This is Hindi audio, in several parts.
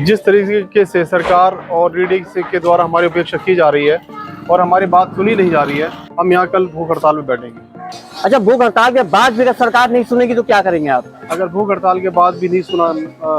जिस तरीके से सरकार और ईडी के द्वारा हमारी उपेक्षा की जा रही है और हमारी बात सुनी नहीं जा रही है, हम यहाँ कल भूख हड़ताल में बैठेंगे। अच्छा, भूख हड़ताल के बाद भी अगर सरकार नहीं सुनेगी तो क्या करेंगे आप? अगर भूख हड़ताल के बाद भी नहीं सुना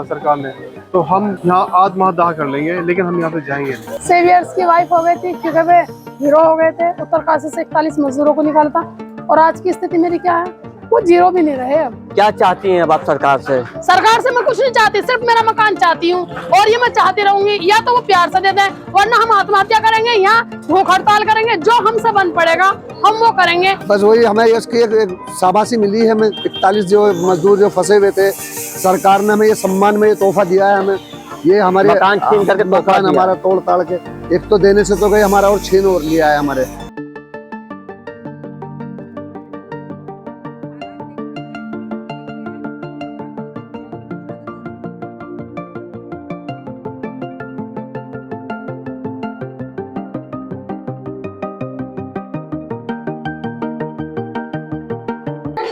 सरकार ने तो हम यहाँ आत्मदाह कर लेंगे, लेकिन हम यहाँ से जाएंगे नहीं। सेवियर्स की वाइफ हो गई थी क्योंकि वे हीरो हो गए थे। उत्तरकाशी से 41 मजदूरों को निकाला था और आज की स्थिति मेरी क्या है, वो जीरो भी नहीं रहे। अब क्या चाहती हैं अब आप सरकार से? सरकार से मैं कुछ नहीं चाहती, सिर्फ मेरा मकान चाहती हूँ और ये मैं चाहती रहूंगी। या तो वो प्यार से दे दें, वरना हम आत्महत्या करेंगे, यहाँ भूख हड़ताल करेंगे, जो हमसे बन पड़ेगा हम वो करेंगे। बस वही हमें इसकी एक शाबाशी मिली है। हमें 41 जो मजदूर जो फंसे हुए थे, सरकार ने हमें ये सम्मान में ये तोहफा दिया है। हमें ये हमारे मकान छीन करके मकान हमारा तोड़ ताड़ के एक तो देने से तो गए, हमारा और छीन और लिया है हमारे।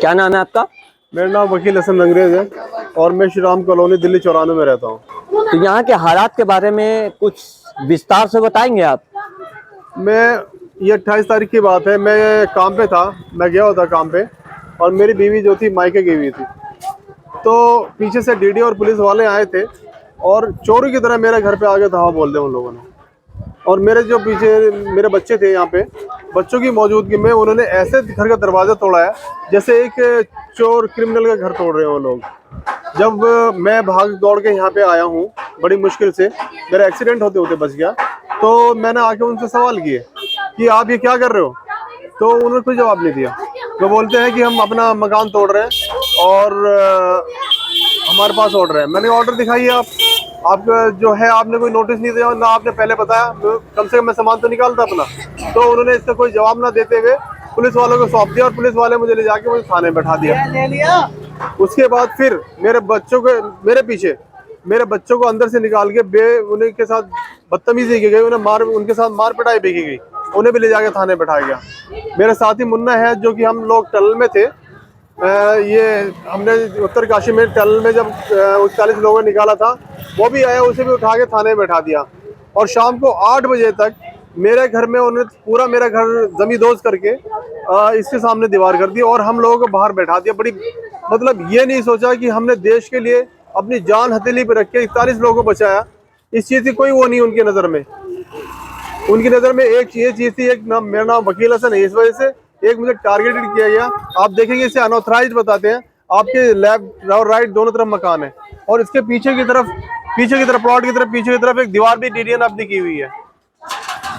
क्या नाम है आपका? मेरा नाम वकील हसन अंग्रेज है और मैं श्री राम कॉलोनी दिल्ली 94 में रहता हूँ। तो यहाँ के हालात के बारे में कुछ विस्तार से बताएंगे आप? ये 28 तारीख की बात है, मैं काम पे था, मैं गया हुआ था काम पे और मेरी बीवी जो थी मायके गई हुई थी। तो पीछे से डीडी और पुलिस वाले आए थे और चोरी की तरह मेरे घर पे आ गए धावा बोल दिया उन लोगों ने। और मेरे जो पीछे मेरे बच्चे थे, यहाँ पे बच्चों की मौजूदगी में उन्होंने ऐसे घर का दरवाज़ा तोड़ा है जैसे एक चोर क्रिमिनल का घर तोड़ रहे हैं वो लोग। जब मैं भाग दौड़ के यहाँ पे आया हूँ, बड़ी मुश्किल से मेरा एक्सीडेंट होते होते बच गया, तो मैंने आके उनसे सवाल किए कि आप ये क्या कर रहे हो, तो उन्होंने कोई जवाब नहीं दिया। वो बोलते हैं कि हम अपना मकान तोड़ रहे हैं और हमारे पास ऑर्डर है। मैंने ऑर्डर दिखाई है, आप जो है आपने कोई नोटिस नहीं दिया ना, आपने पहले बताया, कम से कम मैं सामान तो निकालता अपना। तो उन्होंने इसका कोई जवाब ना देते हुए पुलिस वालों को सौंप दिया और पुलिस वाले मुझे ले जाके मुझे थाने में बैठा दिया। उसके बाद फिर मेरे बच्चों को अंदर से निकाल के उन्हीं के साथ बदतमीजी की गई, उनके साथ मार पिटाई भी की गई, उन्हें भी ले जाके थाने बैठाया गया। मेरे साथी मुन्ना है, जो कि हम लोग टनल में थे, ये हमने उत्तरकाशी में टनल में जब 41 लोगों ने निकाला था, वो भी आया, उसे भी उठा के थाने में बैठा दिया। और शाम को 8 बजे तक मेरे घर में उन्होंने पूरा मेरा घर जमींदोज करके इसके सामने दीवार कर दी और हम लोगों को बाहर बैठा दिया। बड़ी मतलब ये नहीं सोचा कि हमने देश के लिए अपनी जान हथेली पे रख के 41 लोगों को बचाया। इस चीज़ की कोई वो नहीं उनकी नज़र में। उनकी नज़र में एक ये चीज़ थी, मेरा नाम वकील हसन है, इस वजह से एक मुझे टारगेटेड किया गया। आप देखेंगे इसे अनऑथराइज्ड बताते हैं। आपके लेफ्ट और राइट दोनों तरफ मकान है और इसके पीछे की तरफ प्लॉट की तरफ पीछे की तरफ एक दीवार भी डीडी ने अपनी की हुई है।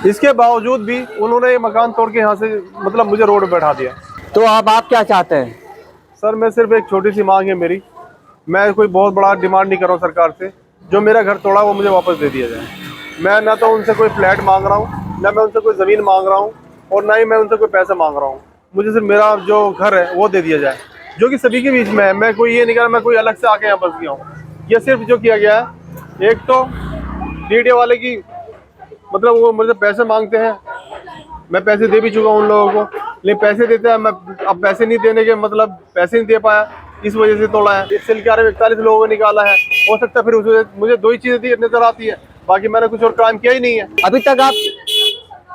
इसके बावजूद भी उन्होंने ये मकान तोड़ के यहाँ से मतलब मुझे रोड पे बैठा दिया। तो अब आप क्या चाहते हैं? सर, मैं सिर्फ एक छोटी सी मांग है मेरी, मैं कोई बहुत बड़ा डिमांड नहीं कर रहा हूँ सरकार से। जो मेरा घर तोड़ा वो मुझे वापस दे दिया जाए। मैं ना तो उनसे कोई फ्लैट मांग रहा हूँ, ना मैं उनसे कोई ज़मीन मांग रहा हूँ और ना ही मैं उनसे कोई पैसा मांग रहा हूँ। मुझे सिर्फ मेरा जो घर है वो दे दिया जाए, जो कि सभी के बीच में है। मैं कोई ये नहीं कर रहा मैं कोई अलग से आके यहाँ बस गया हूँ। ये सिर्फ जो किया गया है, एक तो डीडी वाले की मतलब वो मुझे पैसे मांगते हैं, मैं पैसे दे भी चुका हूँ उन लोगों को, लेकिन पैसे देते हैं, मैं अब पैसे नहीं देने के मतलब पैसे नहीं दे पाया, इस वजह से तोड़ा है। इस सिल के 41 लोगों को निकाला है। हो सकता है फिर मुझे 2 ही चीज़ें नजर आती है, बाकी मैंने कुछ और क्राइम किया ही नहीं है। अभी तक आप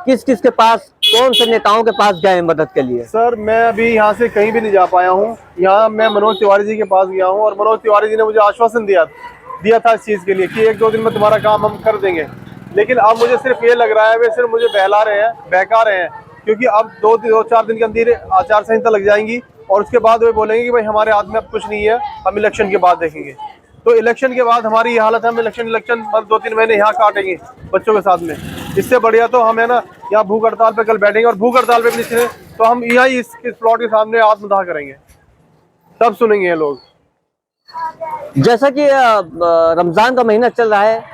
किस किस के पास, कौन से नेताओं के पास गए मदद के लिए? सर, मैं अभी यहाँ से कहीं भी नहीं जा पाया हूँ। यहाँ मैं मनोज तिवारी जी के पास गया हूँ और मनोज तिवारी जी ने मुझे आश्वासन दिया था इस चीज़ के लिए कि 1-2 दिन में तुम्हारा काम हम कर देंगे। लेकिन अब मुझे सिर्फ ये लग रहा है वे सिर्फ मुझे बहका रहे हैं, क्योंकि अब 2-4 दिन के अंदर आचार संहिता लग जाएंगी और उसके बाद वे बोलेंगे कि भाई हमारे हाथ में अब कुछ नहीं है, हम इलेक्शन के बाद देखेंगे। तो इलेक्शन के बाद हमारी ये हालत है, हम इलेक्शन मतलब 2-3 महीने यहाँ काटेंगे बच्चों के साथ में। इससे बढ़िया तो हम है ना यहाँ भूख हड़ताल पे कल बैठेंगे और भूख हड़ताल पे निकले तो हम यहाँ इस प्लॉट के सामने आत्मदाह करेंगे, तब सुनेंगे ये लोग। जैसा कि रमजान का महीना चल रहा है,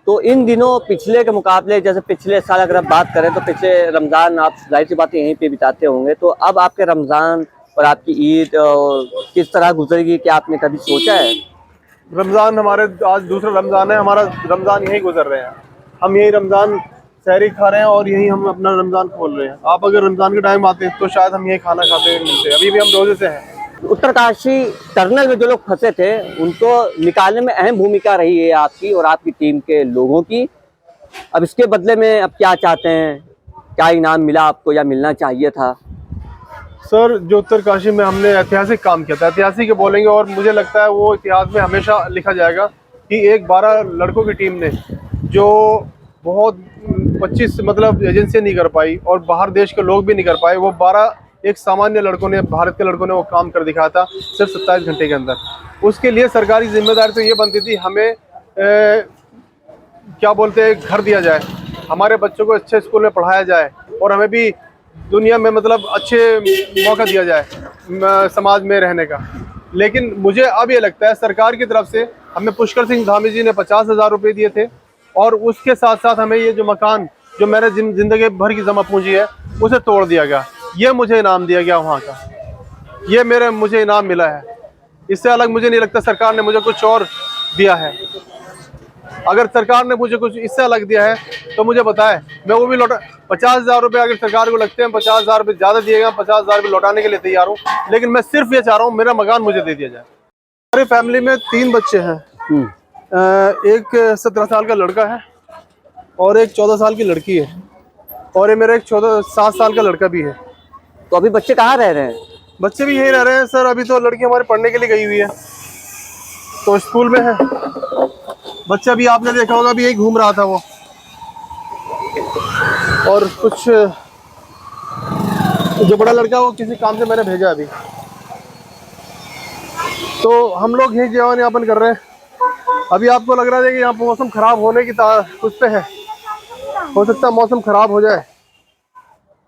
तो इन दिनों पिछले के मुकाबले, जैसे पिछले साल अगर आप बात करें तो पिछले रमज़ान आप जाहिर सी बात यहीं पे बिताते होंगे, तो अब आपके रमज़ान और आपकी ईद किस तरह गुजरेगी, क्या आपने कभी सोचा है? रमज़ान हमारे आज दूसरा रमज़ान है, हमारा रमज़ान यहीं गुजर रहे हैं। हम यही रमज़ान सहरी खा रहे हैं और यहीं हम अपना रमज़ान खोल रहे हैं। आप अगर रमज़ान के टाइम आते हैं तो शायद हम यही खाना खाते हुए मिलते हैं। अभी भी हम रोज़े से हैं। उत्तरकाशी टनल में जो लोग फंसे थे उनको निकालने में अहम भूमिका रही है आपकी और आपकी टीम के लोगों की। अब इसके बदले में अब क्या चाहते हैं, क्या इनाम मिला आपको या मिलना चाहिए था? सर, जो उत्तरकाशी में हमने ऐतिहासिक काम किया था, ऐतिहासिक बोलेंगे, और मुझे लगता है वो इतिहास में हमेशा लिखा जाएगा कि एक 12 लड़कों की टीम ने जो बहुत 25 मतलब एजेंसियाँ नहीं कर पाई और बाहर देश के लोग भी नहीं कर पाए, वो 12 एक सामान्य लड़कों ने, भारत के लड़कों ने वो काम कर दिखाया था सिर्फ 27 घंटे के अंदर। उसके लिए सरकारी जिम्मेदारी तो ये बनती थी हमें क्या बोलते हैं, घर दिया जाए, हमारे बच्चों को अच्छे स्कूल में पढ़ाया जाए और हमें भी दुनिया में मतलब अच्छे मौका दिया जाए समाज में रहने का। लेकिन मुझे अब ये लगता है सरकार की तरफ से हमें पुष्कर सिंह धामी जी ने 50,000 रुपये दिए थे और उसके साथ साथ हमें ये जो मकान जो मैंने जिंदगी भर की जमा पूंजी है उसे तोड़ दिया गया, ये मुझे इनाम दिया गया वहाँ का, ये मुझे इनाम मिला है। इससे अलग मुझे नहीं लगता सरकार ने मुझे कुछ और दिया है। अगर सरकार ने मुझे कुछ इससे अलग दिया है तो मुझे बताए, मैं वो भी लौटा। 50,000 रुपये अगर सरकार को लगते हैं, 50,000 रुपये ज़्यादा दिए गए, 50,000 रुपये लौटाने के लिए तैयार हूँ, लेकिन मैं सिर्फ ये चाह रहा हूँ मेरा मकान मुझे दे दिया जाए। हमारी फैमिली में 3 बच्चे हैं, एक 17 साल का लड़का है और एक 14 साल की लड़की है और ये मेरा एक 7 साल का लड़का भी है। तो अभी बच्चे कहाँ रह रहे हैं? बच्चे भी यहीं रह रहे हैं सर। अभी तो लड़की हमारे पढ़ने के लिए गई हुई है तो स्कूल में है। बच्चा भी आपने देखा होगा, अभी यही घूम रहा था वो। और कुछ जो बड़ा लड़का वो किसी काम से मैंने भेजा अभी। तो हम लोग यही जीवन यापन कर रहे हैं। अभी आपको लग रहा है कि यहाँ पर मौसम खराब होने की कुछ पे है, हो सकता है मौसम खराब हो जाए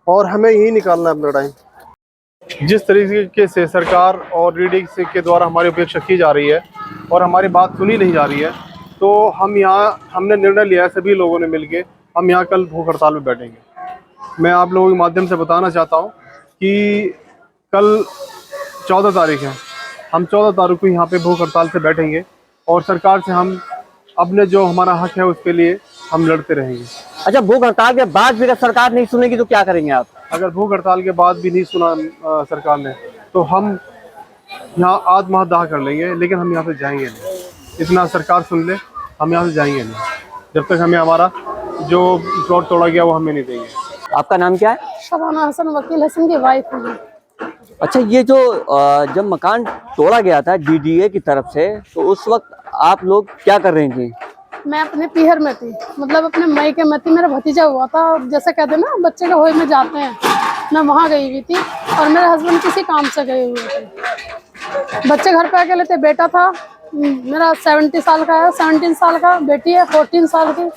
और हमें यही निकालना है अपना टाइम। जिस तरीके से सरकार और रीडी के द्वारा हमारी उपेक्षा की जा रही है और हमारी बात सुनी नहीं जा रही है, तो हमने निर्णय लिया है सभी लोगों ने मिलके, हम यहाँ कल भूख हड़ताल में बैठेंगे। मैं आप लोगों के माध्यम से बताना चाहता हूँ कि कल 14 तारीख है, हम 14 तारीख को यहाँ पे भूख हड़ताल से बैठेंगे और सरकार से हम अपने जो हमारा हक है उसके लिए हम लड़ते रहेंगे। अच्छा, भूख हड़ताल के बाद भी अगर सरकार नहीं सुनेगी तो क्या करेंगे आप? अगर भूख हड़ताल के बाद भी नहीं सुना सरकार ने तो हम यहाँ आत्मदाह कर लेंगे, लेकिन हम यहाँ से जाएंगे नहीं। इतना सरकार सुन ले, हम यहाँ से जाएंगे नहीं जब तक हमें हमारा जो प्लॉट तोड़ा गया वो हमें नहीं देंगे। आपका नाम क्या है? शबाना हसन, वकील हसन की वाइफ हूँ। अच्छा, ये जो जब मकान तोड़ा गया था डीडीए की तरफ से, तो उस वक्त आप लोग क्या कर रही थी? मैं अपने पीहर में थी, मतलब अपने मई के में थी। मेरा भतीजा हुआ था, जैसे कहते हैं ना बच्चे के होए में जाते हैं, मैं वहाँ गई हुई थी और मेरे हस्बैंड किसी काम से गए हुए थे। बच्चे घर पे अकेले थे। बेटा था मेरा 17 साल का है, 17 साल का, बेटी है 14 साल की,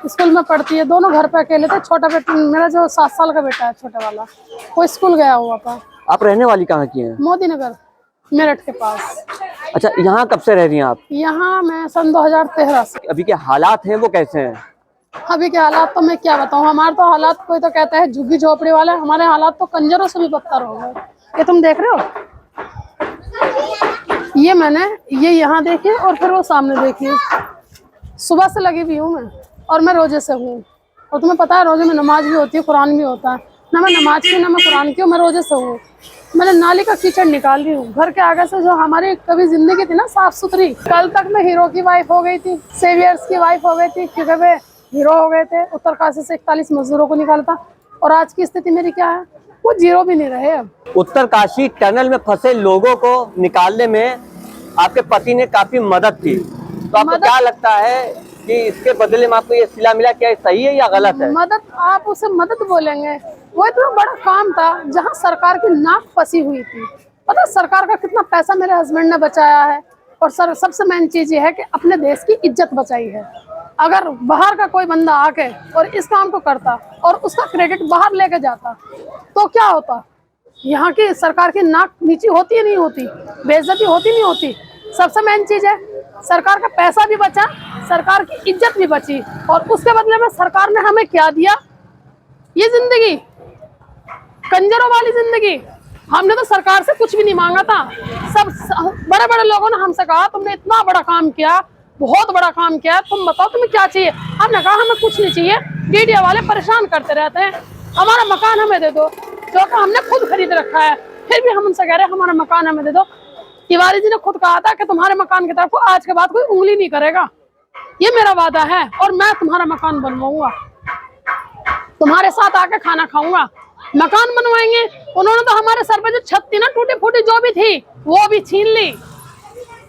स्कूल में पढ़ती है। दोनों घर पे अकेले थे। छोटा बेटा मेरा जो 7 साल का बेटा है, छोटा वाला, वो स्कूल गया हुआ था। आप रहने वाली कहाँ की हैं? मोदी नगर, मेरठ के पास। अच्छा, यहाँ कब से रह रही हैं आप? यहाँ मैं सन 2013 से। अभी के हालात हैं वो कैसे हैं? अभी के हालात तो मैं क्या बताऊँ, हमारे तो हालात, कोई तो कहता है झुग्गी झोपड़ी वाले, हमारे हालात तो कंजरों से भी बदतर हो गए। ये तुम देख रहे हो, ये मैंने ये यहाँ देखिए और फिर वो सामने देखिए। सुबह से लगी हुई हूँ मैं और मैं रोजे से हूँ। और तुम्हें पता है रोजे में नमाज भी होती है, कुरान भी होता है। ना मैं नमाज की ना मैं कुरान की हूँ, मैं रोजे से हूँ। मैंने नाली का कीचड़ निकाल रही हूँ। घर के आगे से जो हमारी कभी जिंदगी थी ना साफ सुथरी, कल तक मैं हीरो की वाइफ हो गई थी, सेवियर्स की वाइफ हो गई थी, क्योंकि वे हीरो हो गए थे। उत्तरकाशी से 41 मजदूरों को निकालता और आज की स्थिति मेरी क्या है, वो जीरो भी नहीं रहे। अब उत्तरकाशी टनल में फंसे लोगों को निकालने में आपके पति ने काफी मदद की, तो आपको क्या लगता है कि इसके बदले में आपको ये सिला मिला, क्या सही है या गलत है? मदद, आप उसे मदद बोलेंगे, वो इतना बड़ा काम था जहां सरकार की नाक फंसी हुई थी। पता सरकार का कितना पैसा मेरे हस्बैंड ने बचाया है। और सर सबसे मेन चीज ये है कि अपने देश की इज्जत बचाई है। अगर बाहर का कोई बंदा आके और इस काम को करता और उसका क्रेडिट बाहर लेके जाता तो क्या होता? यहाँ की सरकार की नाक नीची होती है, नहीं होती, बेइज्जती होती नहीं होती। सबसे मेन चीज है सरकार का पैसा भी बचा, सरकार की इज्जत भी बची। और उसके बदले में सरकार ने हमें क्या दिया? ये जिंदगी, कंजरों वाली जिंदगी। हमने तो सरकार से कुछ भी नहीं मांगा था। सब बड़े बड़े लोगों ने हमसे कहा तुमने इतना बड़ा काम किया, बहुत बड़ा काम किया, तुम बताओ तुम्हें क्या चाहिए? हमने कहा हमें कुछ नहीं चाहिए, डीडीए वाले परेशान करते रहते हैं, हमारा मकान हमें दे दो, जो कि हमने खुद खरीद रखा है। फिर भी हम उनसे कह रहे हैं हमारा मकान हमें दे दो। तिवारी जी ने खुद कहा था कि तुम्हारे मकान की तरफ आज के बाद कोई उंगली नहीं करेगा, ये मेरा वादा है, और मैं तुम्हारा मकान बनवाऊंगा, तुम्हारे साथ आके खाना खाऊंगा, मकान बनवाएंगे। उन्होंने तो हमारे सर पे जो छत थी ना टूटी फूटी जो भी थी वो भी छीन ली,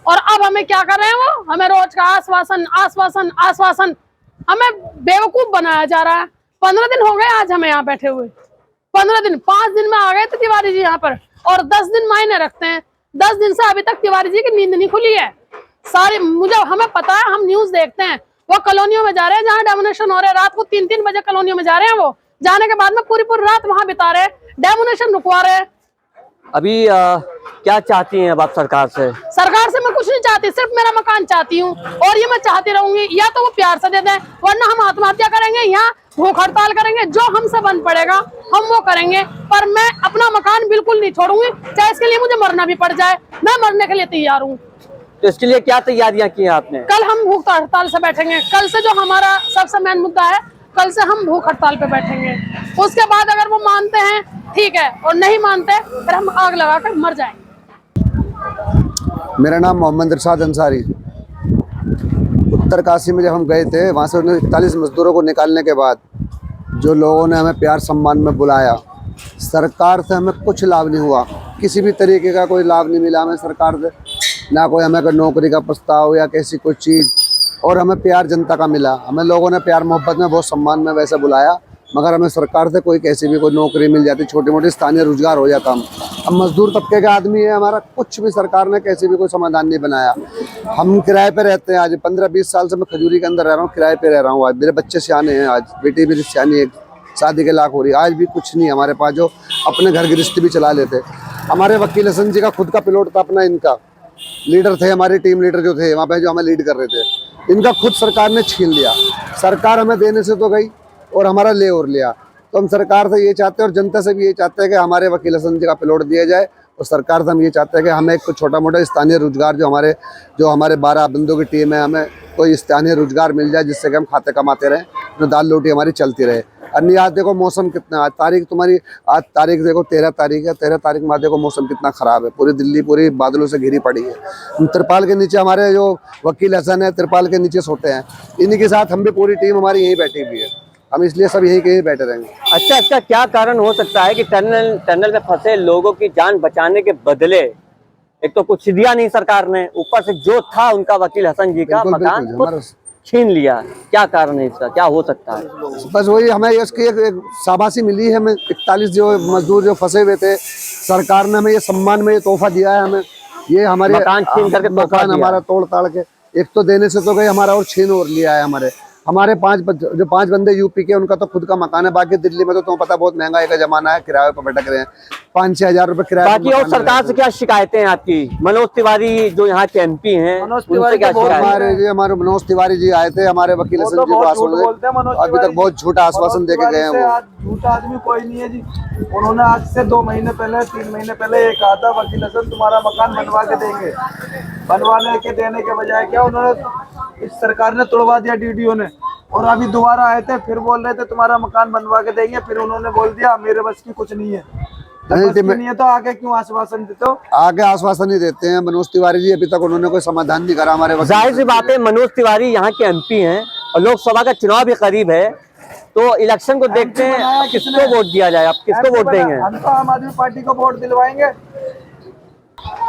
और अब हमें क्या कर रहे हैं, वो हमें रोज का आश्वासन आश्वासन आश्वासन, हमें बेवकूफ बनाया जा रहा है। 15 दिन हो गए आज हमें यहाँ बैठे हुए, 15 दिन, 5 दिन में आ गए थे तिवारी जी यहाँ पर, और 10 दिन मायने रखते हैं। 10 दिन से अभी तक तिवारी जी की नींद नहीं खुली है। सारे हमें पता है, हम न्यूज देखते हैं, वो कॉलोनियों में जा रहे हैं जहाँ डेमोनेशन हो रहे हैं, रात को 3-3 बजे कॉलोनियों में जा रहे हैं, वो जाने के बाद में पूरी रात वहां बिता रहे हैं, डेमोनेशन रुकवा रहे हैं। अभी क्या चाहती हैं अब आप सरकार से? सरकार से मैं कुछ नहीं चाहती, सिर्फ मेरा मकान चाहती हूँ, और ये मैं चाहती रहूंगी। या तो वो प्यार से दे दें, वरना हम आत्महत्या करेंगे, यहाँ भूख हड़ताल करेंगे, जो हमसे बन पड़ेगा हम वो करेंगे, पर मैं अपना मकान बिल्कुल नहीं छोड़ूंगी, चाहे इसके लिए मुझे मरना भी पड़ जाए, मैं मरने के लिए तैयार हूँ। तो इसके लिए क्या तैयारियां की हैं आपने? कल हम भूख हड़ताल से बैठेंगे, कल से जो हमारा सबसे मेन मुद्दा है, कल से हम भूख हड़ताल पे बैठेंगे। उसके बाद अगर वो मानते हैं ठीक है, और नहीं मानते फिर हम आग लगा कर मर जाएंगे। मेरा नाम मोहम्मद इरशाद अंसारी। उत्तरकाशी में जब हम गए थे, वहाँ से 41 मजदूरों को निकालने के बाद जो लोगों ने हमें प्यार सम्मान में बुलाया, सरकार से हमें कुछ लाभ नहीं हुआ, किसी भी तरीके का कोई लाभ नहीं मिला हमें सरकार से, ना कोई हमें कोई नौकरी का प्रस्ताव या कैसी कोई चीज़, और हमें प्यार जनता का मिला। हमें लोगों ने प्यार मोहब्बत में बहुत सम्मान में वैसे बुलाया, मगर हमें सरकार से कोई कैसी भी कोई नौकरी मिल जाती, छोटी मोटी स्थानीय रोजगार हो जाता। हम मजदूर तबके का आदमी है, हमारा कुछ भी सरकार ने कैसे भी कोई समाधान नहीं बनाया। हम किराए पे रहते हैं, आज 15-20 साल से मैं खजूरी के अंदर रह रहा हूँ, किराए पे रह रहा हूँ। आज मेरे बच्चे सियाने हैं, आज बेटी मेरी सियानी है, शादी के लायक हो रही है, आज भी कुछ नहीं हमारे पास जो अपने घर गृहस्थी भी चला लेते। हमारे वकील हसन जी का खुद का प्लॉट था अपना, इनका लीडर थे, हमारे टीम लीडर जो थे वहाँ पे जो हमें लीड कर रहे थे, इनका खुद सरकार ने छीन लिया। सरकार हमें देने से तो गई और हमारा ले और लिया। तो हम सरकार से ये चाहते हैं और जनता से भी ये चाहते हैं कि हमारे वकील हसन जी का प्लॉट दिया जाए, और सरकार से हम ये चाहते हैं कि हमें एक छोटा मोटा स्थानीय रोजगार जो हमारे 12 बंदों की टीम है, हमें कोई स्थानीय रोजगार मिल जाए जिससे कि हम खाते कमाते रहें, तो दाल रोटी हमारी चलती रहे। अन्य आज देखो मौसम कितना, आज तारीख तुम्हारी, आज तारीख देखो 13 तारीख है, 13 तारीख में देखो मौसम कितना ख़राब है, पूरी दिल्ली पूरी बादलों से घिरी पड़ी है। हम तिरपाल के नीचे, हमारे जो वकील हसन है तिरपाल के नीचे सोते हैं, इन्हीं के साथ हम भी पूरी टीम हमारी यहीं बैठी हुई है, हम इसलिए सब यहीं कहीं बैठे रहेंगे। अच्छा, इसका क्या कारण हो सकता है कि टनल में फंसे लोगों की जान बचाने के बदले एक तो कुछ दिया नहीं सरकार ने, ऊपर से जो था उनका वकील हसन जी का मकान छीन लिया? क्या कारण है इसका, क्या हो सकता है? बस वही हमें इसकी एक शाबाशी मिली है, हमें 41 जो मजदूर जो फंसे हुए थे, सरकार ने हमें ये सम्मान में ये तोहफा दिया है, हमें ये हमारे मकान छीन करके मकान हमारा तोड़ ताड़ के, एक तो देने से तो गए, हमारा और छीन और लिया है। हमारे 5 बंदे यूपी के, उनका तो खुद का मकान है, बाकी दिल्ली में तो तुम्हें पता बहुत महंगाई का जमाना है, किराए पर भटक रहे हैं, 5-6 हज़ार रुपए किराया। बाकी और सरकार से क्या शिकायतें हैं आपकी? मनोज तिवारी जो यहाँ के MP हैं, उनसे क्या शिकायत? हमारे मनोज तिवारी जी आए थे, हमारे वकील हसन जी को अभी तक बहुत झूठा आश्वासन देके गए हैं। वो झूठा आदमी कोई नहीं है जी। उन्होंने आज से 2 महीने पहले 3 महीने पहले ये कहा था वकील हसन तुम्हारा मकान बनवा के देंगे, बनवाने के देने के बजाय क्या उन्होंने, इस सरकार ने तोड़वा दिया DDO ने, और अभी दोबारा आए थे फिर बोल रहे थे तुम्हारा मकान बनवा के देंगे, फिर उन्होंने बोल दिया मेरे बस की कुछ नहीं है। नहीं है तो आगे क्यों आश्वासन देते हो? आगे आश्वासन ही देते हैं मनोज तिवारी जी, अभी तक उन्होंने कोई समाधान नहीं करा हमारे। जाहिर सी बात है, मनोज तिवारी यहाँ के MP हैं और लोकसभा का चुनाव भी करीब है, तो इलेक्शन को देखते हैं किसको वोट दिया जाए, आप किसको वोट देंगे? हम तो आम आदमी पार्टी को वोट दिलवाएंगे।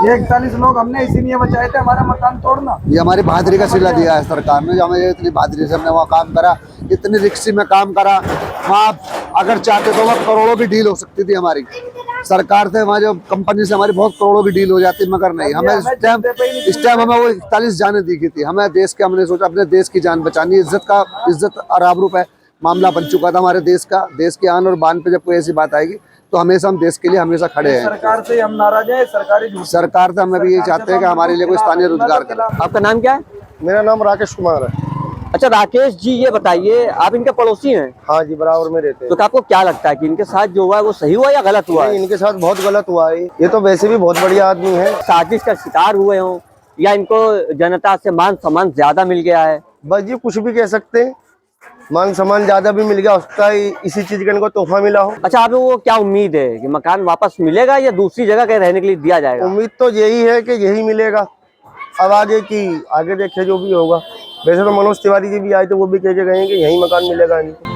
ये 41 लोग हमने इसीलिए बचाए थे, हमारा मकान तोड़ना। ये हमारी बहादुरी का सिला दिया है सरकार ने, जो हमें इतनी बहादुरी से हमने वहाँ काम करा, इतनी रिक्सी में काम करा, वहाँ अगर चाहते तो वहाँ करोड़ों की डील हो सकती थी हमारी सरकार से, वहाँ जो कंपनी से हमारी बहुत करोड़ों की डील हो जाती, मगर नहीं, हमें इस टाइम हमें वो 41 जाने दी थी। हमें देश के, हमने सोचा अपने देश की जान बचानी, इज्जत और आबरू पे मामला बन चुका था हमारे देश का। देश की आन और बान पे जब कोई ऐसी बात आएगी तो हमेशा हम देश के लिए हमेशा खड़े हैं। सरकार से हम नाराज हैं, सरकार से हम भी ये चाहते हैं कि हमारे लिए कोई स्थानीय रोजगार करे। आपका नाम क्या है? मेरा नाम राकेश कुमार है। अच्छा राकेश जी, ये बताइए, आप इनके पड़ोसी हैं? हाँ जी, बराबर में रहते हैं। तो आपको क्या लगता है कि इनके साथ जो हुआ है वो सही हुआ या गलत हुआ है? इनके साथ बहुत गलत हुआ है। ये तो वैसे भी बहुत बढ़िया आदमी है। साजिश का शिकार हुए हों या इनको जनता से मान सम्मान ज्यादा मिल गया है? बस जी कुछ भी कह सकते हैं, मान सम्मान ज्यादा भी मिल गया, हो सकता है इसी चीज का इनको तोहफा मिला हो। अच्छा, आप लोगों को क्या उम्मीद है कि मकान वापस मिलेगा या दूसरी जगह कहीं रहने के लिए दिया जाएगा? उम्मीद तो यही है कि यही मिलेगा। अब आगे देखे जो भी होगा। वैसे तो मनोज तिवारी जी भी आए थे, वो भी कह के गए हैं कि यही मकान मिलेगा इनको।